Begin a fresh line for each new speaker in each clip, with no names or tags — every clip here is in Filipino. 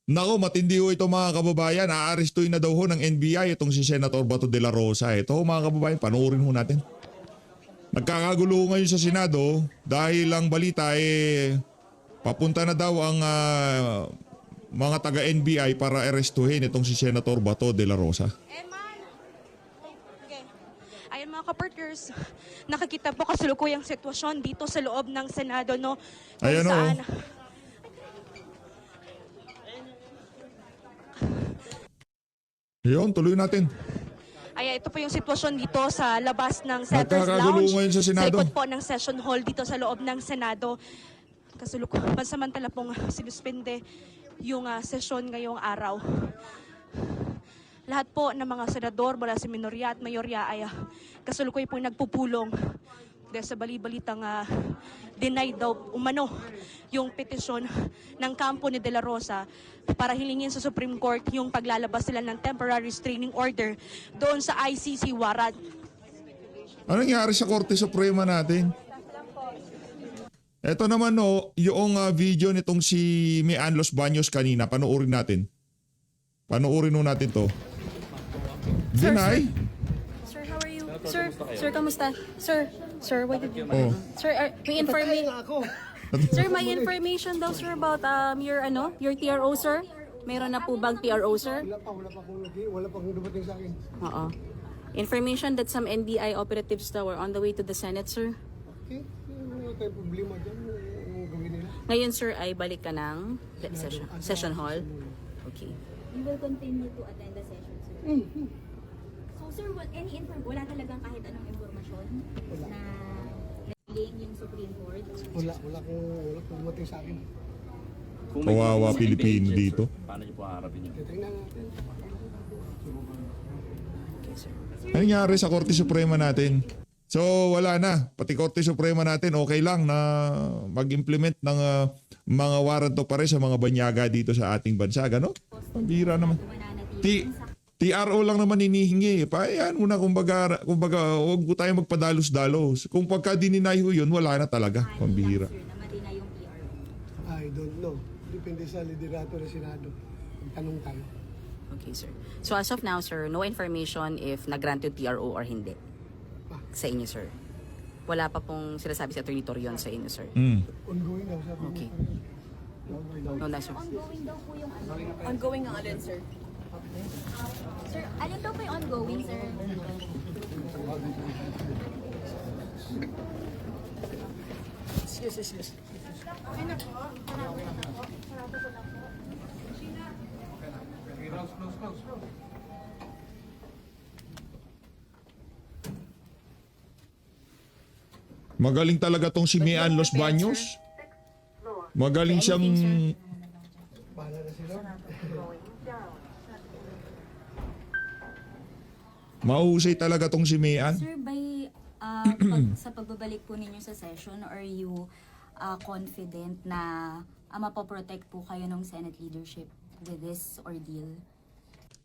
Nako, matindi ho ito mga kababayan. Aarestuin na daw ho ng NBI itong si Senator Bato de la Rosa. Ito mga kababayan, panoorin ho natin. Nagkakagulo ngayon sa Senado dahil ang balita papunta na daw ang mga taga-NBI para arestuhin itong si Senator Bato de la Rosa.
Okay. Ayan mga kapartners, nakikita po kasalukuyang sitwasyon dito sa loob ng Senado, no? Kung
Ayan o.
saan,
Yun, tuloy natin.
Ayan, ito po yung sitwasyon dito sa labas ng Senator's
Nagkakagulo
Lounge.
ngayon sa Senado.
Sa likod po ng session hall dito sa loob ng Senado. Pansamantala pong sinuspende yung sesyon ngayong araw. Lahat po ng mga senador mula sa minorya at mayorya ay kasalukuyan po nagpupulong dahil sa bali-balitang denied daw umano yung petisyon ng kampo ni De La Rosa para hilingin sa Supreme Court yung paglalabas nila ng temporary restraining order doon sa ICC warrant.
Ano nangyari sa Korte Suprema natin? Ito naman yung video nitong si Mian Los Baños kanina. Panoorin natin. Panoorin natin to. Deny?
Sir, how are you? Sir, kamusta? Sir, what did you...
Oh.
Sir, may Sir, may information daw, sir, about your TRO, sir? Meron na po bang TRO, sir?
Wala pang dumating sa akin.
Oo. Information that some NBI operatives daw are on the way to the Senate, sir.
Okay, wala tayong problema dyan. Anong gawin nila?
Ngayon, sir, ay balik ka ng session hall. Okay.
You will continue to attend the session, sir. So, sir, wala talagang kahit anong informasyon na link yung Supreme Court?
Wala pang dumating sa akin.
Kung may
Kawawa
mga
Pilipino
intelligence,
dito.
paano niyo po haharapin yun?
Titingnan natin.
Okay, sir.
Ano nangyari sa Korte Suprema natin? So wala na. Pati Korte Suprema natin okay lang na mag-implement ng mga warrant of arrest sa mga banyaga dito sa ating bansa. Gano'n? Pambira naman. TRO lang naman hinihingi. Payan muna kumbaga huwag po tayo magpadalos-dalos. Kung pagka dininay ho yun, wala na talaga. Pambihira.
Sir, namatay na yung PRO.
I don't know. Depende sa liderato ng Senado. Tanong tayo.
Okay, sir. So, as of now, sir, no information if na-grant yung TRO or hindi sa inyo, sir. Wala pa pong sinasabi sa Attorney Torion sa inyo, sir.
Ongoing daw sabi
Okay.
niya.
No, na, sir.
Ongoing daw po yung
Ongoing ang alin, sir?
Sir, alin daw po yung ongoing, sir?
Yes.
Magaling talaga tong si Mian Los Baños. Magaling siyang...
Bahala na sila.
Mahusay talaga tong si Mian.
Sir, sa pagbabalik po ninyo sa session, are you confident na mapoprotect po kayo ng Senate leadership with this ordeal?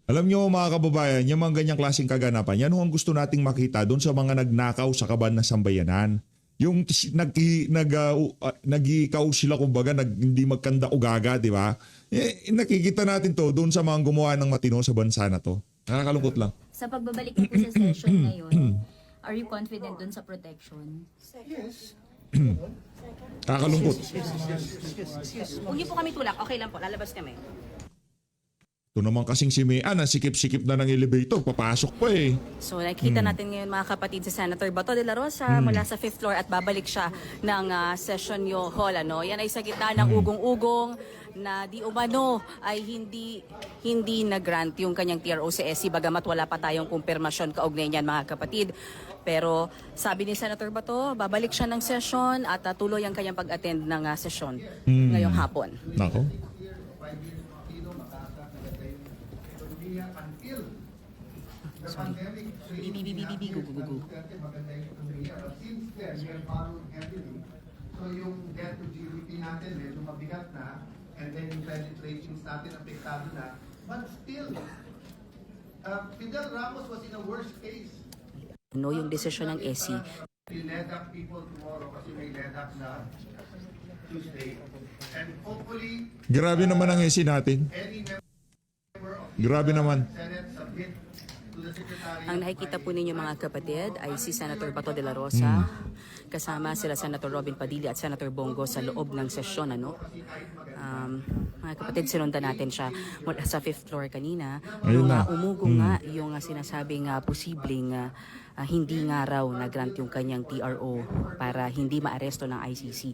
Alam nyo mga kababayan, yung mga ganyang klaseng kaganapan, yan ang gusto nating makita doon sa mga nagnakaw sa kaban na sambayanan. Yung nag-ikaw sila kumbaga, hindi magkanda o gaga, di ba? Nakikita natin to doon sa mga gumawa ng matino sa bansa na to. Nakakalungkot lang.
Sa pagbabalik niyo po sa session ngayon, are you confident dun sa protection?
Yes.
Nakakalungkot.
Huwag niyo po kami tulak. Okay lang po. Lalabas kami.
Ito naman kasing si Mian, sikip-sikip na ng elevator, papasok pa eh.
So nakikita natin ngayon mga kapatid si Senator Bato de la Rosa mula sa 5th floor at babalik siya ng session hall. Yan ay sa gitna ng ugong-ugong na di umano ay hindi na-grant yung kanyang TRO sa SC bagamat wala pa tayong kumpirmasyon kaugnay niyan mga kapatid. Pero sabi ni Senator Bato, babalik siya ng session at tuloy ang kanyang pag-attend ng session ngayong hapon.
Nako.
So yung debt to GDP natin medyo mabigat na and then yung credit ratings natin apektado na. But still, Fidel Ramos was in a worse case.
No, yung desisyon ng SC.
You led up people tomorrow kasi may led up na Tuesday. And hopefully,
Grabe naman ang SC natin.
any member of
Grabe naman.
Senate submit to the Secretary.
Ang nakikita po ninyo mga kapatid ay si Senator Bato de la Rosa. Kasama sila Senator Robin Padilla at Senator Bongo sa loob ng sesyon. Mga kapatid, sinundan natin siya mula sa 5th floor kanina.
Ayun na.
Umugo nga yung sinasabing posibleng hindi nga raw na-grant yung kanyang TRO para hindi maaresto ng ICC.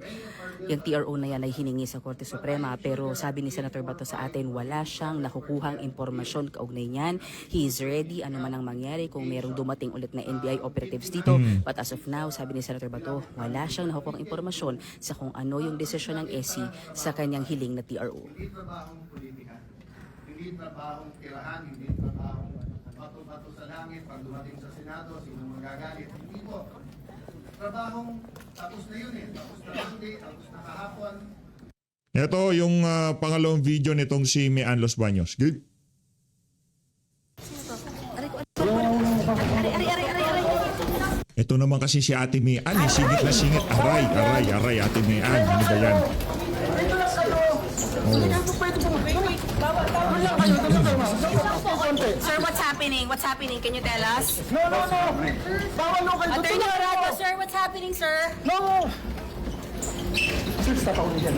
Yung TRO na yan ay hiningi sa Korte Suprema pero sabi ni Senator Bato sa atin wala siyang nakukuhang impormasyon kaugnay niyan. He is ready ano man ang mangyari kung merong dumating ulit na NBI operatives dito. But as of now, sabi ni Senator Bato, wala siyang nakukuhang impormasyon sa kung ano yung desisyon ng SC sa kanyang hiling na TRO.
Hindi trabahong politika. Hindi trabahong tirahan, hindi trabahong bato-bato sa langit pag dumating sa Senado, sino magagalit. Hindi po. Trabahong tapos na yun eh. Tapos na Monday, tapos na kahapon.
Ito yung pangalawang video nitong si Mian Los Baños. Good. Ito naman kasi si Ate Mian, singit na singit. Aray, Ate Mian. Ano ba yan?
Sir, what's happening? What's happening? Can you tell us?
No. Bawal no kayo.
Attorney Horacio, sir, what's happening, sir?
No. Sir, stop ako dyan.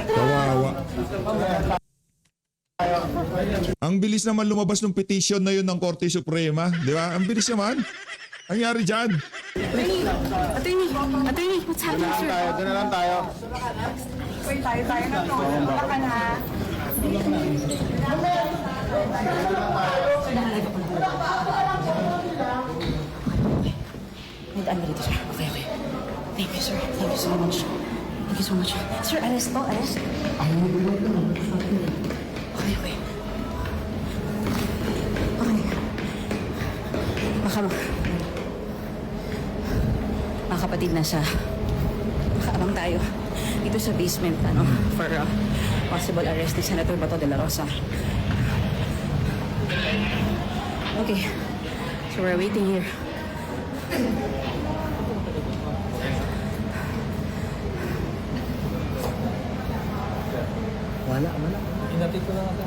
Kawawa. Ang bilis naman lumabas ng petition na yun ng Korte Suprema. Di ba? Ang bilis naman. Ang nangyari dyan.
Attorney, what's happening, sir?
Doon na lang tayo.
Ano dito, sir? Okay. Thank you, sir. Thank you so much. Thank you so much. Sir, arrest po, arrest. Okay. Mga kapatid, nakaabang tayo dito sa basement for possible arrest ni Senator Bato de la Rosa. Okay, so we're waiting here.
Inatid ko lang ako.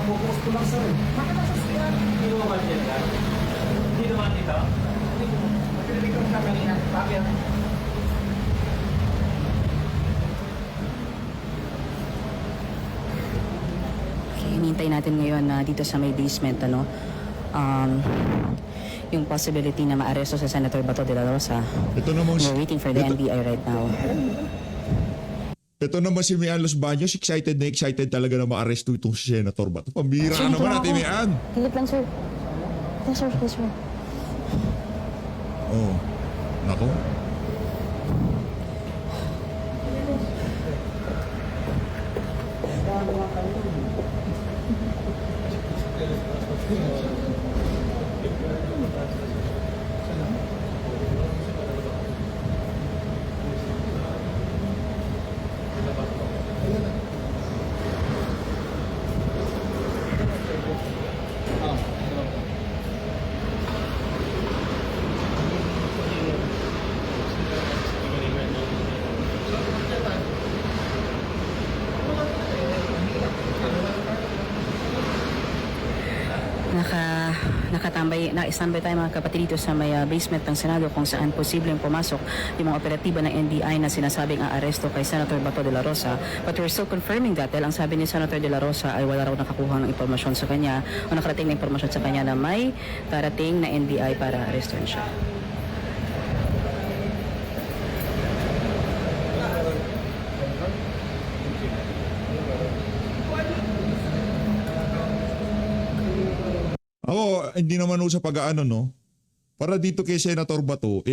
Focus ko lang sir.
Hindi mo ba dyan ka? Hindi naman ito?
Pinalik ko siya kanina. Bakit?
Okay, hinihintay natin ngayon dito sa may basement, yung possibility na maaresto sa Senator Bato de la Rosa.
Ito namang
We're waiting for the NBI right now.
Ito naman si Mian Los Baños, excited talaga na ma-arresto itong si Senator Bato. Pambira naman natin, Mian.
Hilip lang, sir. Yes, sir.
Oh, nako.
Naka-standby tayo mga kapatid dito sa may basement ng Senado kung saan posibleng pumasok yung mga operatiba ng NBI na sinasabing aaresto kay Senator Bato de la Rosa. But we're still confirming that dahil ang sabi ni Senator de la Rosa ay wala raw nakakuha ng impormasyon sa kanya o nakarating na impormasyon sa kanya na may darating na NBI para arestuin siya.
Ako, hindi naman ako sa pag-aano, no? Para dito kay Senator Bato,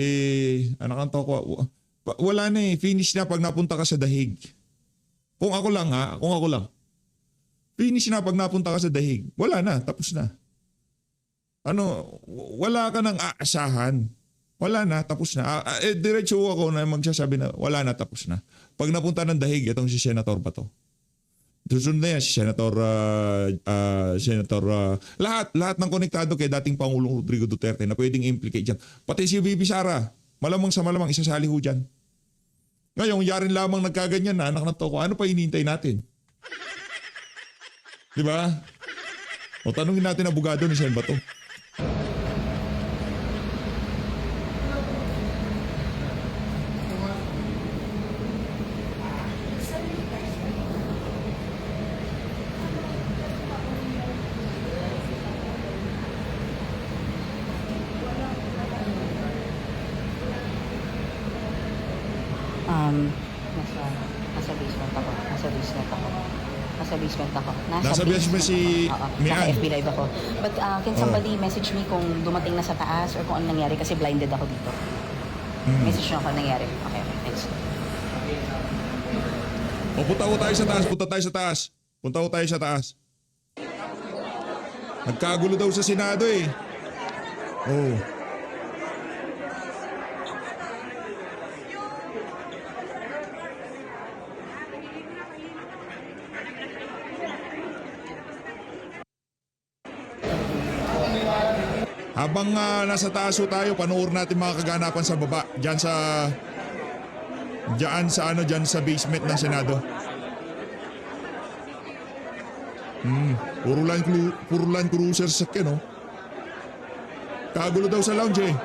anak ko, wala na eh. Finish na pag napunta ka sa dahig. Kung ako lang. Finish na pag napunta ka sa dahig. Wala na, tapos na. Wala ka nang aasahan Wala na, tapos na. Diretso ako na magsasabi na wala na, tapos na. Pag napunta ng dahig, itong si Senator Bato. Susunod na yan, si lahat ng konektado kay dating Pangulong Rodrigo Duterte na pwedeng implicate dyan. Pati si Bibi Sara, malamang sa malamang, isasali ho dyan. Ngayon, yarin lamang nagkaganyan na, anak ng toko, ano pa hinihintay natin? Di ba? O tanungin natin ang abogado ni Sen Bato.
Nasa basement ako.
Nasa basement si Mian.
Naka FB Live ako. But can somebody message me kung dumating na sa taas or kung ano nangyari kasi blinded ako dito. Message nyo ako nangyari. Okay, thanks.
O punta ho tayo sa taas, Punta ho tayo sa taas. Nagkagulo daw sa Senado eh. Oh. Habang nasa taas ho tayo, panoorin natin mga kaganapan sa baba. Diyan sa basement ng Senado. Puro Land Cruiser sakyan, no? Kagulo daw sa lounge eh.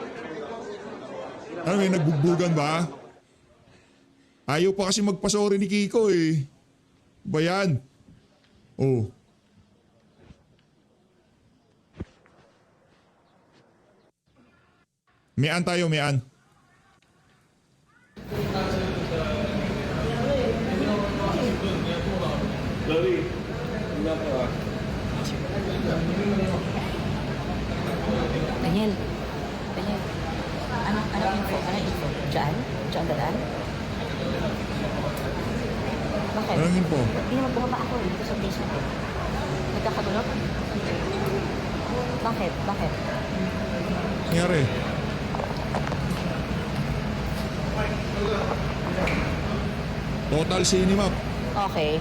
Ano may nagbugbugan ba? Ayaw pa kasi magpasori ni Kiko eh. Bayan. Oh. Mian tayo, Mian.
Daniel. Ano info? Diyan dadaan? Bakit?
Anong info?
Hindi naman bumaba ako dito sa basement eh. Nagkakagulo? Bakit?
Nangyari? Total cinema.
Okay.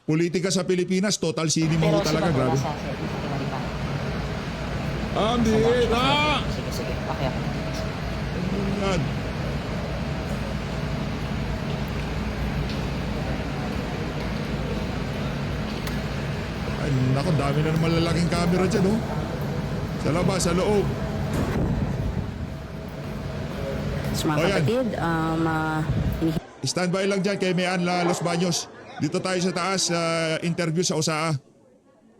Politika sa Pilipinas, total cinema ho talaga,
si Bato
grabe.
nasa Timalipa.
Hindi na!
Sige. Okay.
Yan. Ay, naku, dami na naman lalaking camera dyan, oh. Sa labas, sa loob.
So mga
O, yan.
kapatid,
Standby lang dyan kay Mian Los Baños. Dito tayo sa taas, interview sa OSAA.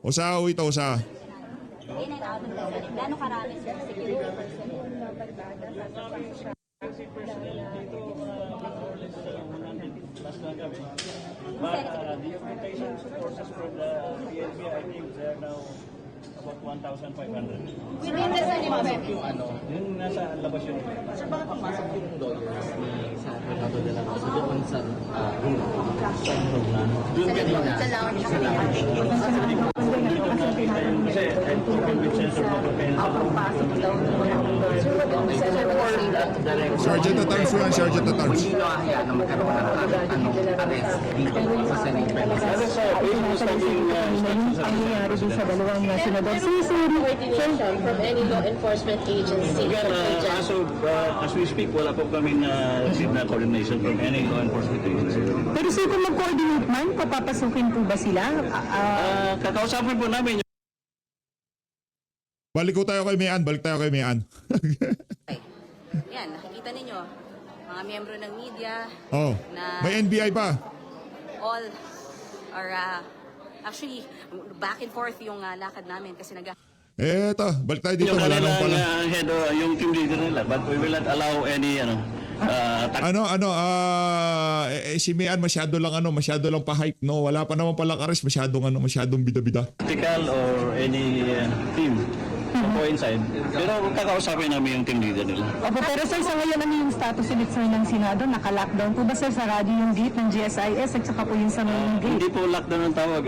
OSAA o ito, OSAA.
Gano'ng karami sa security personnel?
But the augmentation forces from the PNP, I think they're now about 1,500.
Within the cinema,
Yung nasa labas yun.
Sir, baka papasok yung lawyers ni sa Renato de la Rosa doon sa room? Doon kanina. Sa lounge.
Kasi I'm talking with Senator Bato.
Papasok daw.
Sergeant at Arms yan, Sergeant at Arms.
Hindi nakahaya na magkaroon ng arrest dito sa Senate premises.
ang nangyari din sa dalawang senador. Coordination from any law enforcement agency.
Again, as we speak, wala po kami na coordination from any law enforcement agency.
Pero sir, kung mag-coordinate man, papapasukin po ba sila?
Kakausapin po namin.
Balik tayo kay Mian.
Yan, nakikita ninyo, mga miyembro ng media
Oh,
na
may NBI pa.
all are actually back and forth yung lakad namin kasi
Eto, balik tayo dito.
Yung
Wala naman pala.
head, yung team leader nila, but we will not allow any,
Si Mian masyado lang pa-hype, no? Wala pa naman palang arrest, masyadong bida-bida.
tactical or any team po inside. Pero kakausapin namin yung team leader nila.
Opo, pero sir, sa ngayon ano yung status ulit sir ng Senado? Naka-lockdown po ba sir sa radyo yung gate ng GSIS at saka po yung sa main gate?
Hindi po lockdown ang tawag,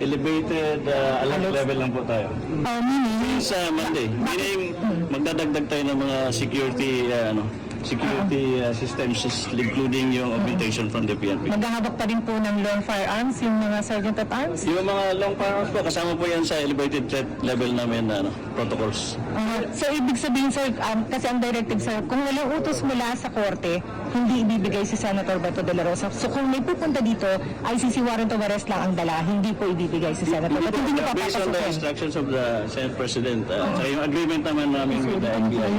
elevated alert level lang po tayo.
Meaning?
Sa Monday. Meaning, magdadagdag tayo ng mga security systems including yung augmentation from the PNP.
Maghahabak pa rin po ng long firearms yung mga sergeant at arms?
Yung mga long firearms po, kasama po yan sa elevated threat level namin protocols.
So ibig sabihin sir, kasi ang directive sir, kung walang utos mula sa korte, hindi ibibigay si Senator Bato de la Rosa. So kung may pupunta dito, ICC warrant of arrest lang ang dala, hindi po ibibigay si Senator Bato. Hindi niyo
Based on the
papapasukin.
instructions of the Senate President, saka yung agreement naman namin with the NBI,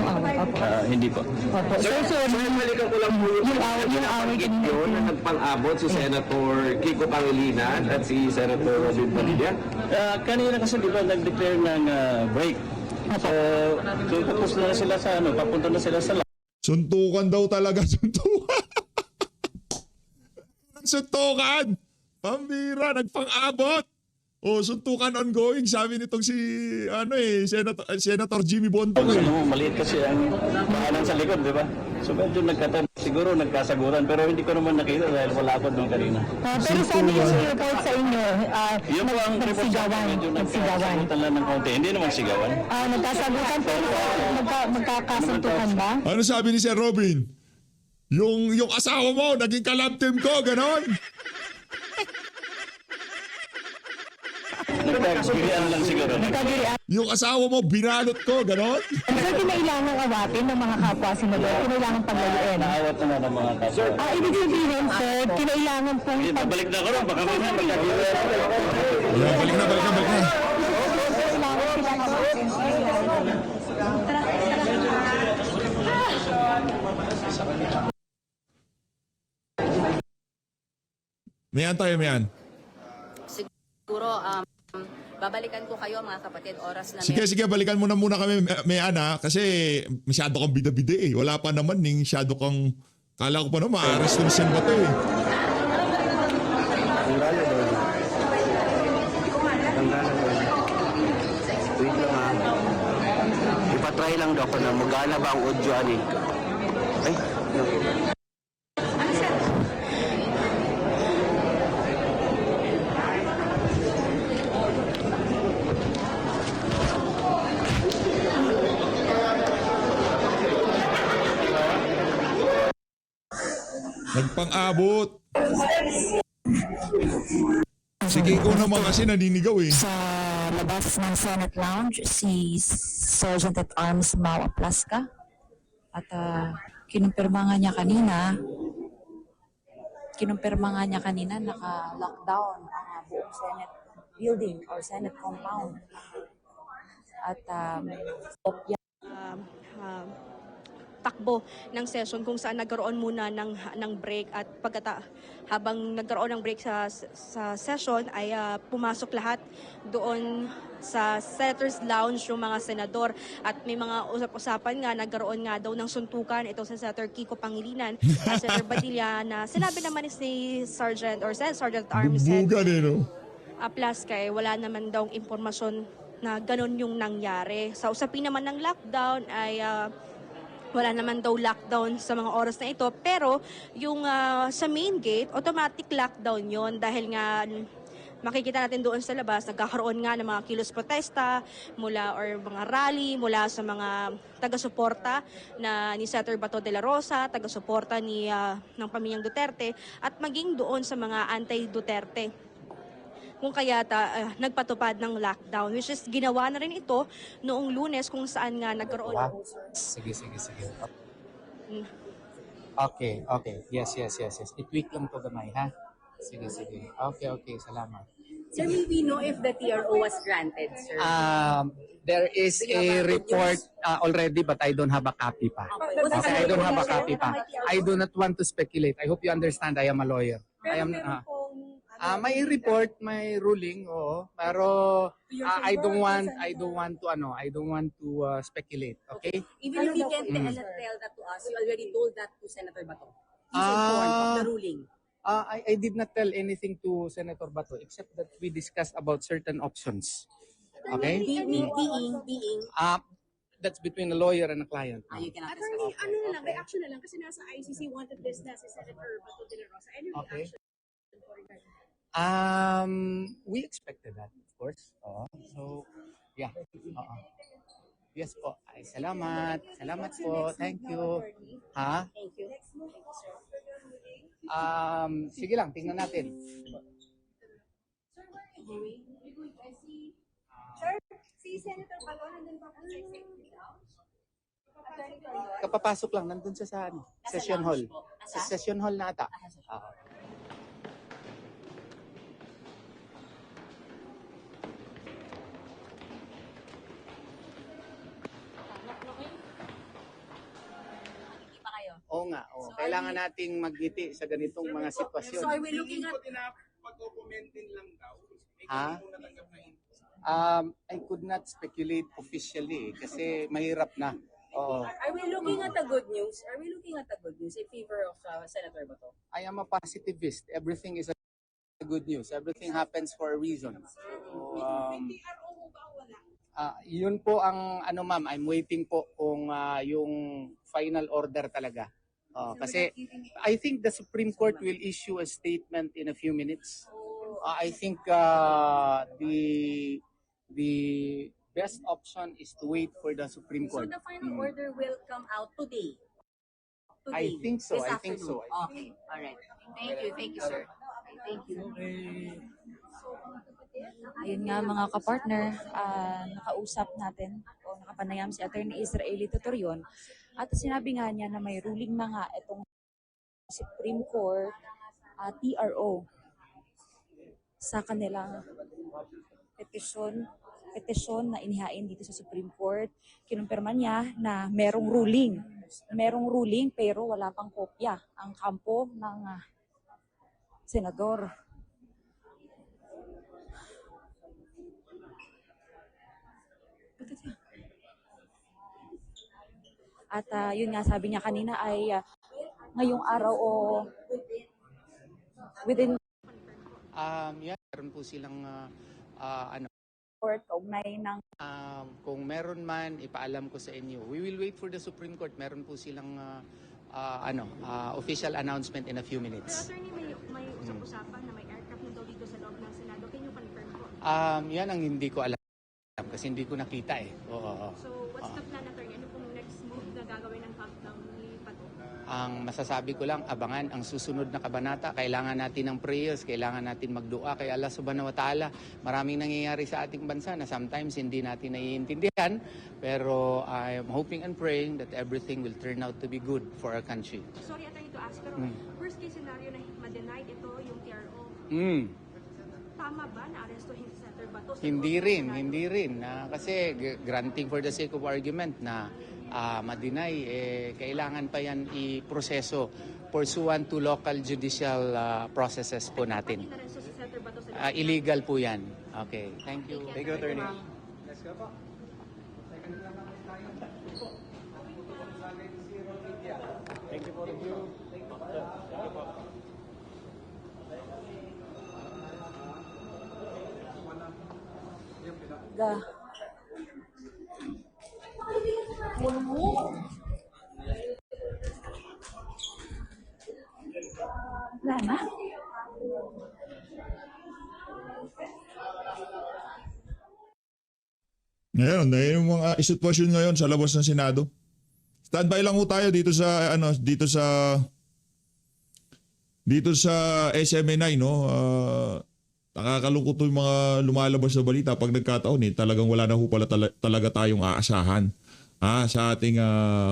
hindi po.
Opo. So
Balikan ko lang po
yung away kanina
yun na nagpang-abot si Senator Kiko Pangilinan at si Senator Robin Padilla.
Kanina kasi di ba nag-declare ng break. So tapos na sila sa papunta na sila sa
Suntukan daw talaga, suntukan. Suntukan! Pambira, nagpang-abot. O, suntukan ongoing, sabi nitong si, Senator Jimmy Bonto.
maliit kasi ang daanan sa likod, di ba? So medyo siguro nagkasaguran, pero hindi ko naman nakita dahil wala ako doon kanina.
pero sabi yung report sa inyo,
Yun po ang report sa akin, medyo nagkasagutan lang ng konti. Hindi naman sigawan.
Nagkasagutan pero magkakasuntukan ba?
Ano sabi ni Sir Robin? Yung asawa mo, naging kalab team ko, ganon.
Nagkagirian lang siguro.
Yung asawa mo, binalot ko, ganon.
Sir, kinailangan awatin ng mga kapwa senador, kinailangan paglaluin.
Naawat naman ang mga kaso.
Ibig sabihin, sir, kinailangan pong
Balik na ako rin, baka mamaya magkagirian.
Ayan, balik na.
kailangan silang awatin.
Mayan tayo, mayan.
Siguro, babalikan ko kayo mga kapatid, oras na
Sige, balikan mo na muna kami, mayan kasi masyado kang bida-bida eh. Wala pa naman, masyado kang, kala ko pa naman, ma-arrest ng Bato eh.
Wait lang ha. Ipatry lang daw ko na magana ba ang audio ani. Ay, no.
Nagpang-abot. Sige, ikaw naman kasi naninigaw eh.
Sa labas ng Senate Lounge, si Sergeant at Arms Mau Aplaska. At kinumpirma nga niya kanina naka-lockdown ang buong Senate building or Senate compound. At
takbo ng session kung saan nagkaroon muna ng break at habang nagkaroon ng break sa session ay pumasok lahat doon sa Senators Lounge yung mga senador at may mga usap-usapan nga nagkaroon nga daw ng suntukan ito sa Senator Kiko Pangilinan at Senator Padilla na sinabi naman ni Sergeant at Arms
Bubugan eh, no?
Aplaska wala naman daw impormasyon na ganon yung nangyari. Sa usapin naman ng lockdown ay wala naman daw lockdown sa mga oras na ito. Pero yung sa main gate, automatic lockdown yon dahil nga makikita natin doon sa labas, nagkakaroon nga ng mga kilos protesta or mga rally mula sa mga taga-suporta ni Senator Bato de la Rosa, taga-suporta ng pamilyang Duterte at maging doon sa mga anti-Duterte. Kung kaya nagpatupad ng lockdown, which is ginawa na rin ito noong Lunes kung saan nga nagkaroon.
Sige. Okay. Yes. I-tweak lang to gamay, ha? Sige. Okay, salamat.
Sir, may we know if the TRO was granted, sir?
There is a report already, but I don't have a copy pa. Okay, I don't have a copy pa. I do not want to speculate. I hope you understand. I am a lawyer. May report, may ruling, oo. Pero I don't want to speculate, okay?
Even if you can't tell that to us, you already told that to Senator Bato. He's informed of the ruling.
I did not tell anything to Senator Bato except that we discussed about certain options. Okay?
Being.
That's between a lawyer and a client.
You cannot
Attorney, reaction na lang kasi nasa ICC wanted this na si Senator Bato de la Rosa. Any reaction?
We expected that, of course. So, yeah. Yes po. Ay, salamat. Salamat po. Thank you. Ha? Sige lang, tingnan natin. Kapapasok lang, nandun siya sa ano, session hall. Sa session hall na ata. Oo nga, oo. Kailangan nating magngiti sa ganitong mga sitwasyon.
So are we looking at...
Ha? I could not speculate officially kasi mahirap na. Oo.
Are we looking at the good news? Are we looking at the good news in favor of Senator Bato?
I am a positivist. Everything is a good news. Everything happens for a reason. So, yun po ang ano ma'am, I'm waiting po kung yung final order talaga. Kasi I think the Supreme Court will issue a statement in a few minutes. I think the best option is to wait for the Supreme
So
Court.
the final order will come out today?
I think so.
This
I think so.
afternoon. Okay, all right. Thank you, sir. Thank you.
Ayun nga mga kapartner, nakausap natin o nakapanayam si Attorney Israeli Tutorion at sinabi nga niya na may ruling na nga itong Supreme Court TRO sa kanilang petisyon na inihain dito sa Supreme Court. Kinumpirma niya na merong ruling pero wala pang kopya ang kampo ng senador. At yun nga sabi niya kanina ay ngayong araw o within
Meron po silang
court kaugnay ng
kung meron man ipaalam ko sa inyo. We will wait for the Supreme Court. Meron po silang official announcement in a few minutes.
Attorney, may usap-usapan na may aircraft na daw dito sa loob ng Senado. Can you confirm po?
Yan ang hindi ko alam kasi hindi ko nakita eh. Oo.
So, what's the plan, attorney? Ano pong next move na gagawin ng Pato?
Ang masasabi ko lang, abangan ang susunod na kabanata. Kailangan natin ng prayers, kailangan natin magdua kay Allah subhanahu wa ta'ala. Maraming nangyayari sa ating bansa na sometimes hindi natin naiintindihan. Pero I'm hoping and praying that everything will turn out to be good for our country.
Sorry, attorney, to ask, pero worst case scenario na ma-deny ito yung TRO. Tama ba na arestuhin si Senator Bato?
Hindi rin. Kasi granting for the sake of argument na ma-deny, kailangan pa yan i-proseso pursuant to local judicial processes po natin.
Inaresto si Senator Bato sa
Illegal po yan. Okay, thank you.
Thank you, attorney.
Let's go po. Thank you po. Thank you.
wala na.
Ngayon, yung mga sitwasyon ngayon sa labas ng Senado. Standby lang ho tayo dito sa SMA9, no. Nakakalungkot yung mga lumalabas na balita pag nagkataon talagang wala na ho pala talaga tayong aasahan sa ating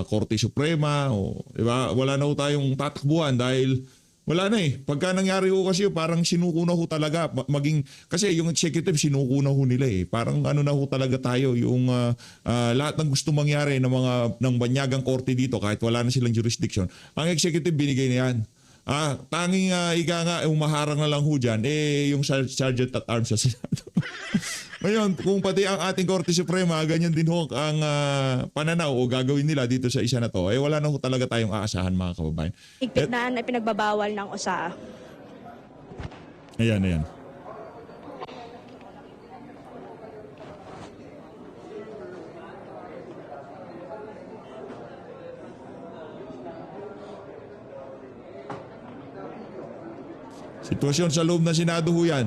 Korte Suprema diba? Wala na ho tayong tatakbuhan dahil wala na pagka nangyari ho kasi parang sinuko na ho talaga kasi yung executive sinuko na ho nila parang ano na ho talaga tayo yung lahat ng gusto mangyari ng banyagang korte dito kahit wala na silang jurisdiction ang executive binigay na yan. Tanging umaharang na lang ho dyan, yung Sergeant at Arms sa Senado. Ngayon, kung pati ang ating Korte Suprema, ganyan din ho ang pananaw o gagawin nila dito sa isa na to, wala na ho talaga tayong aasahan mga kababayan.
Higpit na pinagbabawal ng OSA.
Ayan. Sitwasyon sa loob ng Senado ho yan.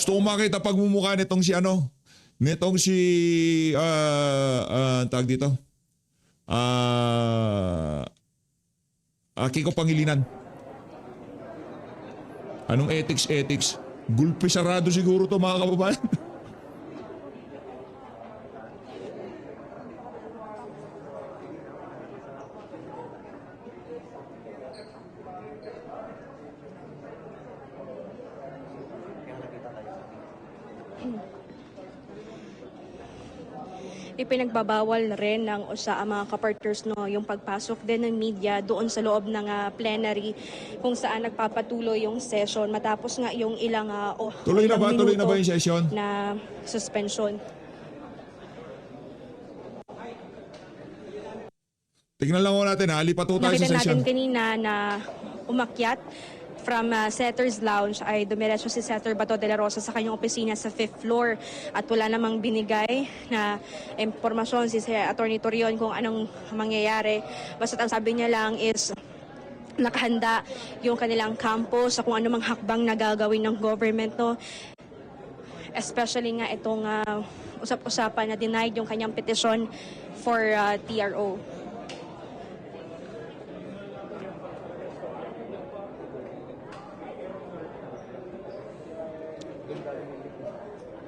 Gusto ko makita pagmumukha nitong si ano, nitong si, tawag dito, Kiko Pangilinan. Anong ethics? Gulpi sarado siguro to mga kababayan.
Ipinagbabawal na rin ng ang mga kapartners yung pagpasok din ng media doon sa loob ng plenary kung saan nagpapatuloy yung session matapos nga yung ilang
Tuloy na ba
minuto
yung session?
na suspension.
Tignan lang ho natin ha, lipat ho tayo
Nakita
sa session.
natin kanina na umakyat from Senator's Lounge ay dumiretso si Senator Bato de la Rosa sa kanyang opisina sa 5th floor at wala namang binigay na impormasyon si Attorney Torion kung anong mangyayari. Basta ang sabi niya lang is nakahanda yung kanilang campus sa kung anumang hakbang na gagawin ng government, no? Especially nga itong usap-usapan na denied yung kanyang petition for TRO.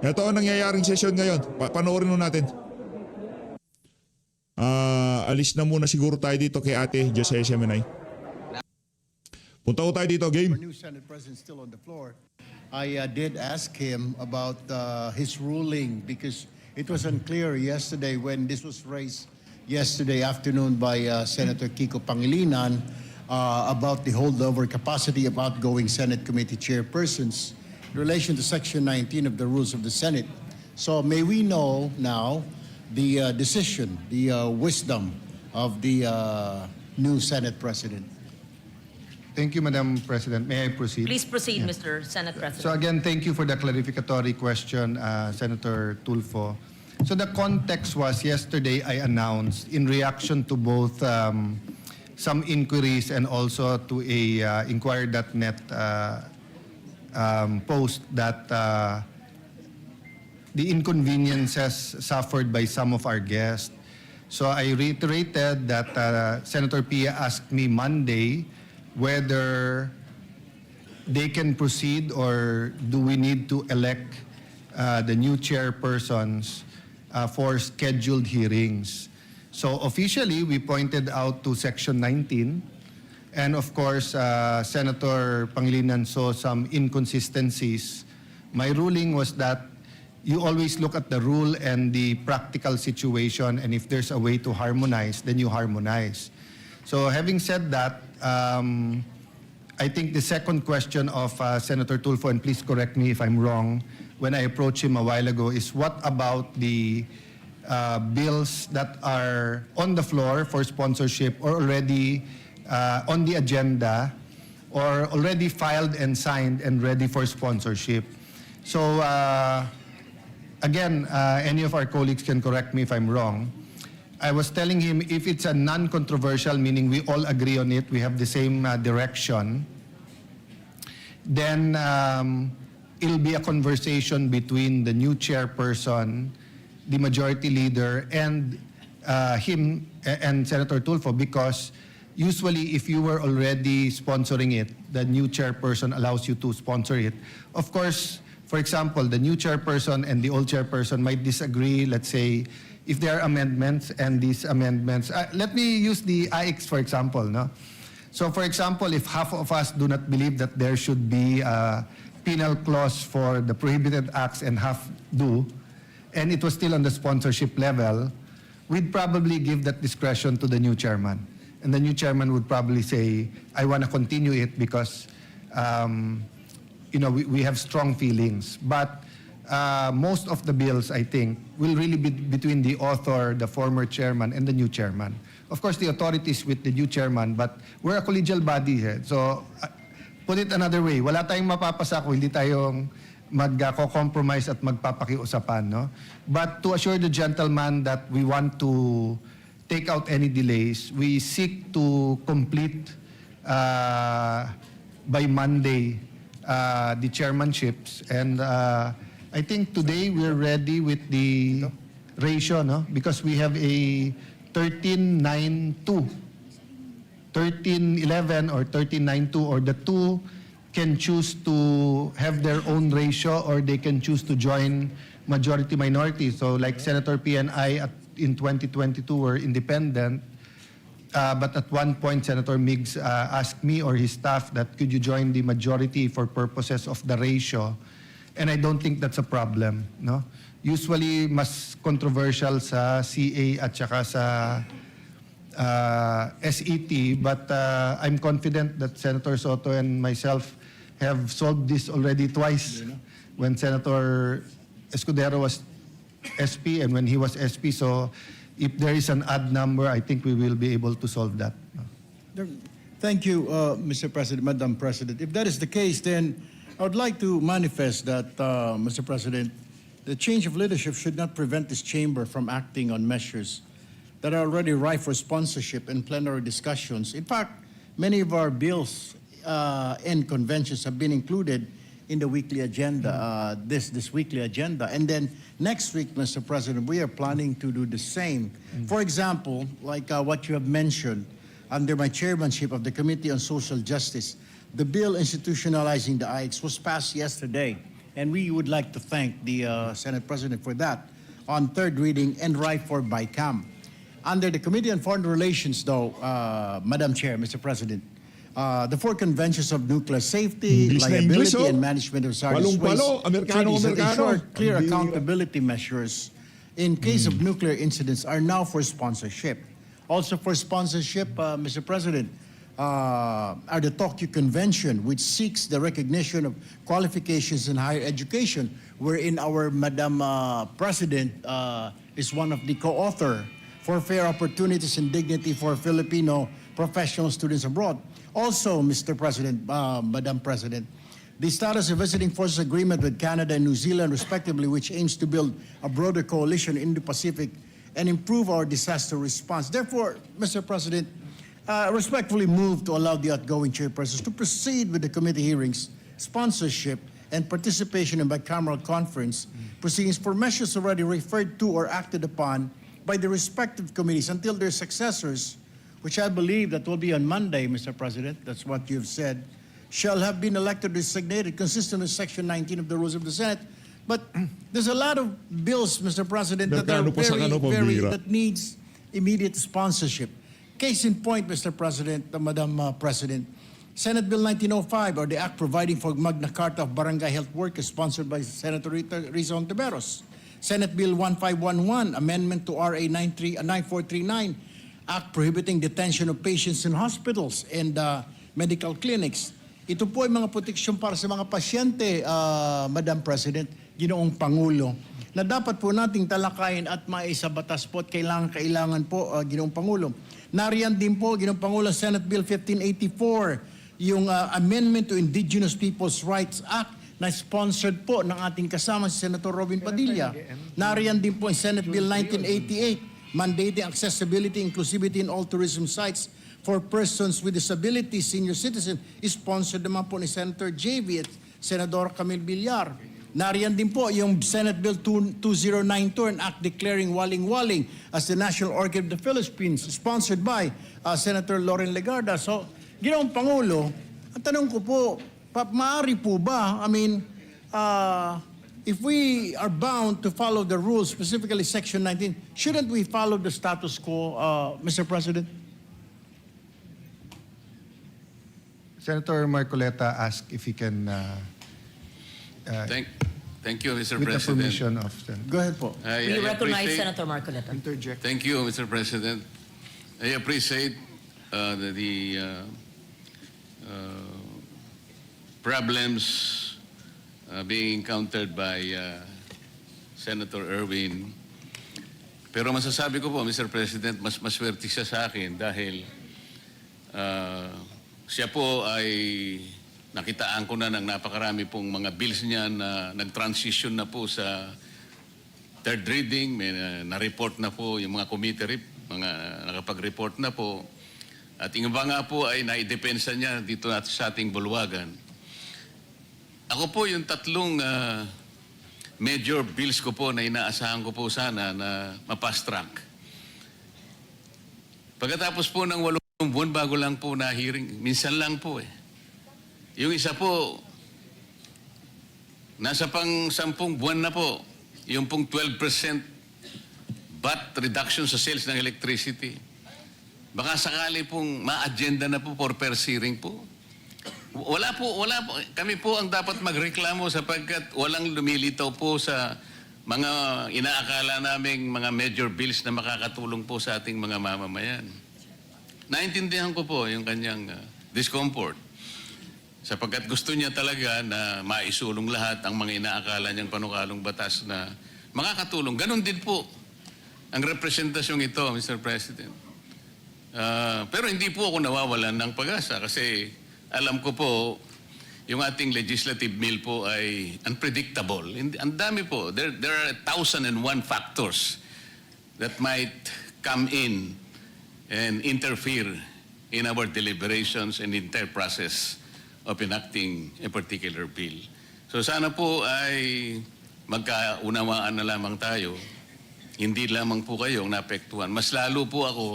Ito ang nangyayaring session ngayon. Panoorin mo natin. Alis na muna siguro tayo dito kay Ate Jose Semenay. Punta ko tayo dito, game.
Our new Senate President still on the floor. I did ask him about his ruling because it was unclear yesterday when this was raised yesterday afternoon by Senator Kiko Pangilinan about the holdover capacity of outgoing Senate committee chairpersons in relation to Section 19 of the Rules of the Senate. So may we know now the decision, the wisdom of the new Senate President?
Thank you, Madam President. May I proceed?
Please proceed, Mr. Senate President.
So again, thank you for the clarificatory question, Senator Tulfo. So the context was yesterday I announced in reaction to both some inquiries and also to a Inquirer.net post that the inconveniences suffered by some of our guests. So I reiterated that Senator Pia asked me Monday whether they can proceed or do we need to elect the new chairpersons for scheduled hearings. So officially, we pointed out to Section 19. And of course, Senator Pangilinan saw some inconsistencies. My ruling was that you always look at the rule and the practical situation, and if there's a way to harmonize, then you harmonize. So having said that, I think the second question of Senator Tulfo, and please correct me if I'm wrong, when I approached him a while ago, is what about the bills that are on the floor for sponsorship or already on the agenda or already filed and signed and ready for sponsorship. So again, any of our colleagues can correct me if I'm wrong. I was telling him if it's a non-controversial, meaning we all agree on it, we have the same direction, then it'll be a conversation between the new chairperson, the majority leader, and him and Senator Tulfo, because usually if you were already sponsoring it, the new chairperson allows you to sponsor it. Of course, for example, the new chairperson and the old chairperson might disagree, let's say, if there are amendments and these amendments. Let me use the AIX, for example. No? So for example, if half of us do not believe that there should be a penal clause for the prohibited acts and half do, and it was still on the sponsorship level, we'd probably give that discretion to the new chairman. And the new chairman would probably say, I want to continue it because we have strong feelings. But most of the bills, I think, will really be between the author, the former chairman, and the new chairman. Of course, the authority is with the new chairman, but we're a collegial body. So, put it another way, wala tayong mapapasa kung hindi tayong magko-compromise at magpapakiusapan. No? But to assure the gentleman that we want to take out any delays, we seek to complete by Monday the chairmanships. And I think today we're ready with the ratio, no? Because we have a 13-9-2. 13-11 or 13-9-2, or the two can choose to have their own ratio, or they can choose to join majority-minority. So like Senator P and I in 2022 were independent, but at one point Senator Miggs asked me or his staff that could you join the majority for purposes of the ratio, and I don't think that's a problem, no? Usually mas controversial sa CA at saka sa SET, but I'm confident that Senator Soto and myself have solved this already twice. When Senator Escudero was SP and when he was SP. So if there is an odd number, I think we will be able to solve that.
Thank you, Mr. President, Madam President. If that is the case, then I would like to manifest that, Mr. President, the change of leadership should not prevent this chamber from acting on measures that are already ripe for sponsorship and plenary discussions. In fact, many of our bills and conventions have been included in the weekly agenda, this weekly agenda. And then next week, Mr. President, we are planning to do the same. For example, like what you have mentioned, under my chairmanship of the Committee on Social Justice, the bill institutionalizing the IX was passed yesterday. And we would like to thank the Senate President for that on third reading and ripe for BICAM. Under the Committee on Foreign Relations, though, Madam Chair, Mr. President, the four conventions of nuclear safety,
English na English,
liability,
oh.
and management of hazardous
Palong-palo,
waste
Amerikano,
treaties that
Amerikano.
ensure clear
Hindi-
accountability measures in case of nuclear incidents are now for sponsorship. Also for sponsorship, Mr. President, are the Tokyo Convention, which seeks the recognition of qualifications in higher education, wherein our Madam President is one of the co-author for fair opportunities and dignity for Filipino professional students abroad. Also, Mr. President, Madam President, the status of visiting forces agreement with Canada and New Zealand, respectively, which aims to build a broader coalition in the Pacific and improve our disaster response. Therefore, Mr. President, respectfully move to allow the outgoing chairpersons to proceed with the committee hearings, sponsorship, and participation in bicameral conference proceedings for measures already referred to or acted upon by the respective committees until their successors, which I believe that will be on Monday, Mr. President, that's what you've said, shall have been elected or designated consistent with Section 19 of the Rules of the Senate. But there's a lot of bills, Mr. President, that are
Merkano pa sa kano, pambihira.
that needs immediate sponsorship. Case in point, Mr. President, Madam President, Senate Bill 1905, or the Act providing for Magna Carta of Barangay Health Workers, sponsored by Senator Risa Ontiveros. Senate Bill 1511, Amendment to RA 9439, Act prohibiting detention of patients in hospitals and medical clinics. Ito po ay mga proteksyon para sa mga pasyente, Madam President, Ginoong Pangulo, na dapat po nating talakayin at maisabatas po at kailangan po, Ginoong Pangulo. Nariyan din po, Ginoong Pangulo, Senate Bill 1584, yung Amendment to Indigenous Peoples' Rights Act na sponsored po ng ating kasama si Senator Robin Padilla. Nariyan din po ang Senate Bill 1988, mandating accessibility, inclusivity in all tourism sites for persons with disabilities, senior citizens, sponsored naman po ni Senator JV at Senador Camille Villar. Nariyan din po yung Senate Bill 2092, an act declaring Waling-Waling as the National Orchid of the Philippines, sponsored by Senator Loren Legarda. So, Ginoong Pangulo, ang tanong ko po, maaari po ba, if we are bound to follow the rules, specifically Section 19, shouldn't we follow the status quo, Mr. President?
Senator Marcoleta asked if he can,
Thank you, Mr.
with the
President.
permission of Senator.
Go ahead po.
We recognize
appreciate-
Senator Marcoleta.
Thank you, Mr. President. I appreciate the problems being encountered by Senator Erwin. Pero masasabi ko po, Mr. President, mas maswerte siya sa akin dahil siya po ay nakitaan ko na ng napakarami pong mga bills niya na nag-transition na po sa third reading. May na-report na po yung mga committee, mga nakapag-report na po. At yung iba nga po ay naidepensa niya dito sa ating bulwagan. ako po yung tatlong major bills ko po na inaasahan ko po sana na ma-fast track. Pagkatapos po ng 8 buwan, bago lang po na hearing, minsan lang po eh. Yung isa po, nasa pang 10 buwan na po, yung pong 12% VAT reduction sa sales ng electricity. Baka sakali pong ma-agenda na po for first hearing po. Wala po. Kami po ang dapat magreklamo sapagkat walang lumilitaw po sa mga inaakala naming mga major bills na makakatulong po sa ating mga mamamayan. Naintindihan ko po yung kanyang discomfort sapagkat gusto niya talaga na maisulong lahat ang mga inaakala niyang panukalong batas na makakatulong. Ganon din po ang representasyong ito, Mr. President. Pero hindi po ako nawawalan ng pag-asa kasi alam ko po, yung ating legislative meal po ay unpredictable. Ang dami po. There are 1,001 factors that might come in and interfere in our deliberations and entire process of enacting a particular bill. So sana po ay magkaunawaan na lamang tayo. Hindi lamang po kayong naapektuhan. Mas lalo po ako,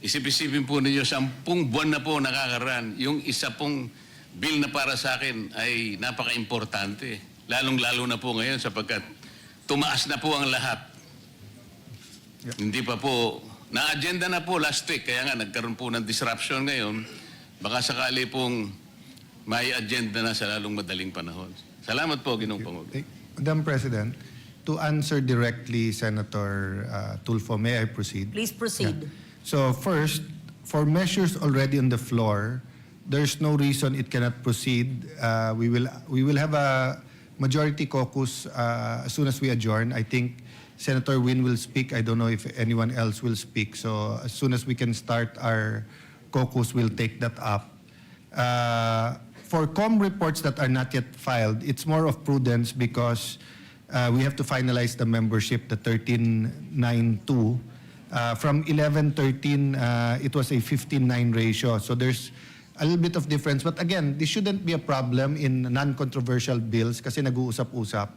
isip-isipin po ninyo, 10 buwan na po nakakaraan. Yung isa pong bill na para sa akin ay napaka-importante. Lalong-lalo na po ngayon sapagkat tumaas na po ang lahat. Hindi pa po, na-agenda na po last week, kaya nga nagkaroon po ng disruption ngayon. Baka sakali pong may agenda na sa lalong madaling panahon. Salamat po, Ginoong Pangulo.
Madam President, to answer directly Senator Tulfo, may I proceed?
Please proceed.
Yeah. So first, for measures already on the floor, there's no reason it cannot proceed. We will have a majority caucus as soon as we adjourn. I think Senator Win will speak. I don't know if anyone else will speak. So as soon as we can start our caucus, we'll take that up. For COM reports that are not yet filed, it's more of prudence because we have to finalize the membership, the 1392. From 11-13, it was a 15-9 ratio. So there's a little bit of difference. But again, this shouldn't be a problem in non-controversial bills kasi nag-uusap-usap.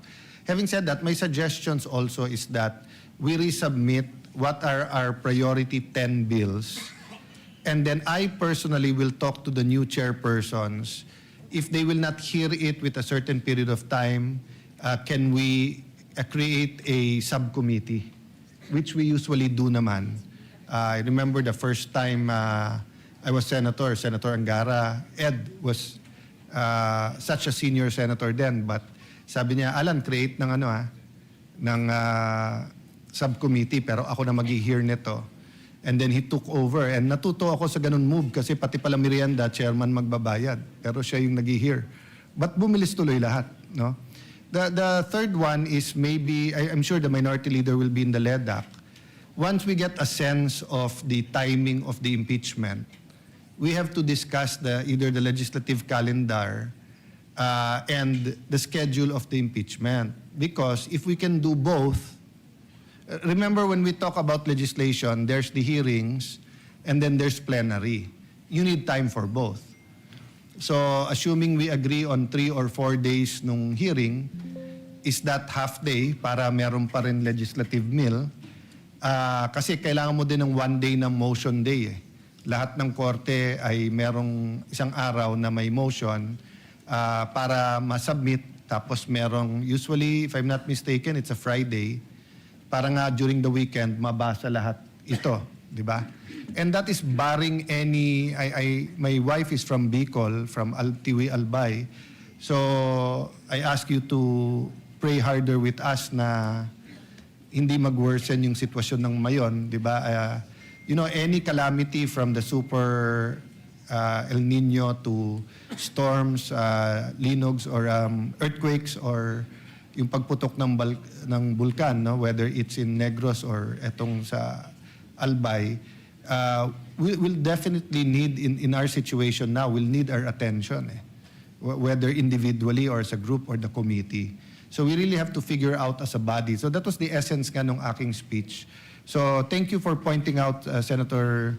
Having said that, my suggestions also is that we resubmit what are our priority 10 bills. And then I personally will talk to the new chairpersons. If they will not hear it with a certain period of time, can we create a subcommittee? Which we usually do naman. I remember the first time I was Senator Angara. Ed was such a senior senator then, but sabi niya, Alan, create ng subcommittee, pero ako na mag-hear nito. And then he took over. And natuto ako sa ganun move kasi pati pala merienda, chairman magbabayad. Pero siya yung nag-hear. But bumilis tuloy lahat, no? The third one is maybe, I'm sure the minority leader will be in the LEDAC. Once we get a sense of the timing of the impeachment, we have to discuss either the legislative calendar and the schedule of the impeachment. Because if we can do both, remember when we talk about legislation, there's the hearings and then there's plenary. You need time for both. So, assuming we agree on 3 or 4 days nung hearing, is that half day para meron pa rin legislative meal? Kasi kailangan mo din ng 1 day na motion day. Lahat ng korte ay merong isang araw na may motion para masubmit. Tapos merong, usually, if I'm not mistaken, it's a Friday. Para nga during the weekend, mabasa lahat ito. Di ba? And that is barring any, my wife is from Bicol, from Tiwi Albay. So, I ask you to pray harder with us na hindi mag-worsen yung sitwasyon ng Mayon, di ba? Any calamity from the super El Nino to storms, linogs, or earthquakes, or yung pagputok ng bulkan, no? Whether it's in Negros or etong sa Albay, we'll definitely need, in our situation now, we'll need our attention, whether individually or as a group or the committee. So we really have to figure out as a body. So that was the essence nga nung aking speech. So thank you for pointing out, Senator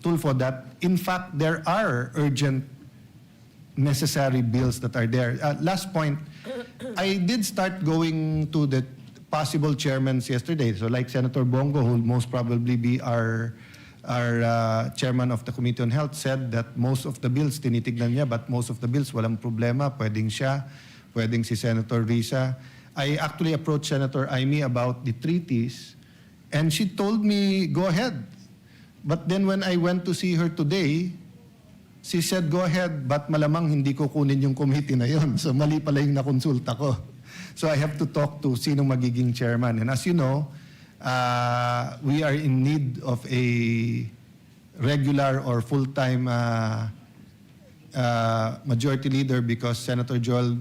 Tulfo, that in fact there are urgent necessary bills that are there. Last point, I did start going to the possible chairmans yesterday. So like Senator Bongo, who will most probably be our chairman of the Committee on Health, said that most of the bills tinitignan niya, but most of the bills walang problema. Pwedeng siya, pwedeng si Senator Risa. I actually approached Senator Amy about the treaties, and she told me, go ahead. But then when I went to see her today, she said, go ahead, but malamang hindi ko kunin yung committee na yon. So mali pala yung nakonsulta ko. So I have to talk to sino magiging chairman. And as you know, we are in need of a regular or full-time majority leader because Senator Joel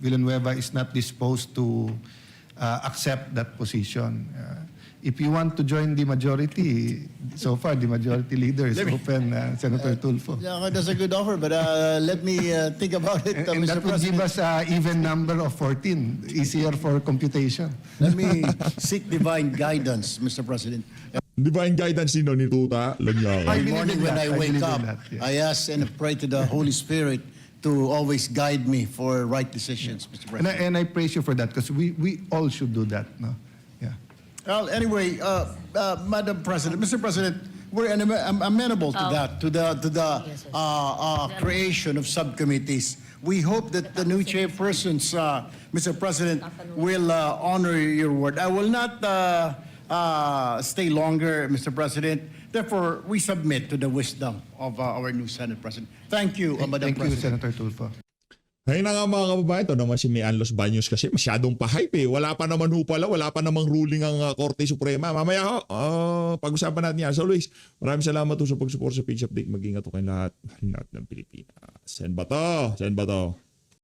Villanueva is not disposed to accept that position. If you want to join the majority, so far the majority leader is open, Senator Tulfo.
Yeah, that's a good offer, but let me think about it,
And
Mr.
that would give
President.
us an even number of 14, easier for computation.
Let me seek divine guidance, Mr. President.
Divine guidance sino ni Tuta? Lanyaw.
Every morning when I wake
believe in
up,
that, yeah.
I ask and pray to the Holy Spirit to always guide me for right decisions, Mr. President.
And I praise you for that because we all should do that. No? Yeah.
Well, anyway, Madam President, Mr. President, we're amenable to that, to the creation of subcommittees. We hope that the new chairpersons, Mr. President, will honor your word. I will not stay longer, Mr. President. Therefore, we submit to the wisdom of our new Senate President. Thank you, Madam
Thank you,
President.
Senator Tulfo.
Ayun na nga mga kababayan, ito naman si Mian Los Baños kasi masyadong pa-hype eh. Wala pa naman ho pala, wala pa namang ruling ang Korte Suprema. Mamaya ho, pag-usapan natin yan. So Luis, maraming salamat ho sa pag-support sa Page Update. Mag-ingat ho kayong lahat ng Pilipinas. Sen Bato.